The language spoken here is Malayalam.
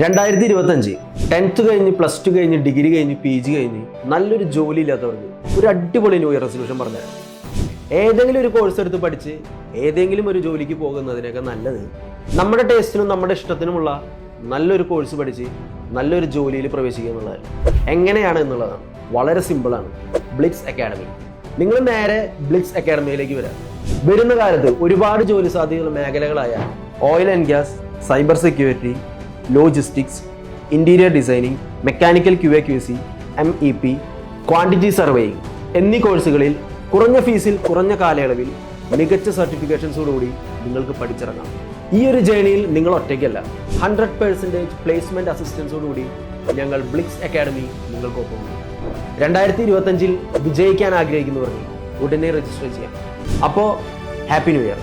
2025 10th കഴിഞ്ഞ് +2 കഴിഞ്ഞ് ഡിഗ്രി കഴിഞ്ഞ് PG കഴിഞ്ഞ് നല്ലൊരു ജോലി ഇല്ലാത്തവർക്ക് ഒരു അടിപൊളി ന്യൂ ഇയർ റെസൊല്യൂഷൻ പറഞ്ഞുതരാം. ഏതെങ്കിലും ഒരു കോഴ്സ് എടുത്ത് പഠിച്ച് ഏതെങ്കിലും ഒരു ജോലിക്ക് പോകുന്നതിനൊക്കെ നല്ലത് നമ്മുടെ ടേസ്റ്റിനും നമ്മുടെ ഇഷ്ടത്തിനുമുള്ള നല്ലൊരു കോഴ്സ് പഠിച്ച് നല്ലൊരു ജോലിയിൽ പ്രവേശിക്കുക എന്നുള്ളത്. എങ്ങനെയാണ് എന്നുള്ളതാണ് വളരെ സിമ്പിളാണ്. Blitz academy. നിങ്ങൾ നേരെ ബ്ലിറ്റ്സ് അക്കാഡമിയിലേക്ക് വരാം. വരുന്ന കാലത്ത് ഒരുപാട് ജോലി സാധ്യതയുള്ള മേഖലകളായ oil and gas, cyber security, logistics, interior designing, mechanical QA/QC, MEP, quantity surveying എന്നീ കോഴ്സുകളിൽ കുറഞ്ഞ ഫീസിൽ കുറഞ്ഞ കാലയളവിൽ മികച്ച സർട്ടിഫിക്കേഷൻസോടുകൂടി നിങ്ങൾക്ക് പഠിച്ചിറങ്ങാം. ഈ ഒരു ജേണിയിൽ നിങ്ങൾ ഒറ്റയ്ക്കല്ല. 100% പ്ലേസ്മെന്റ് അസിസ്റ്റൻസോടുകൂടി ഞങ്ങൾ ബ്ലിറ്റ്സ് അക്കാഡമി നിങ്ങൾക്കൊപ്പം. 2025 വിജയിക്കാൻ ആഗ്രഹിക്കുന്നവർക്ക് ഉടനെ രജിസ്റ്റർ ചെയ്യാം. അപ്പോൾ ഹാപ്പി ന്യൂ ഇയർ.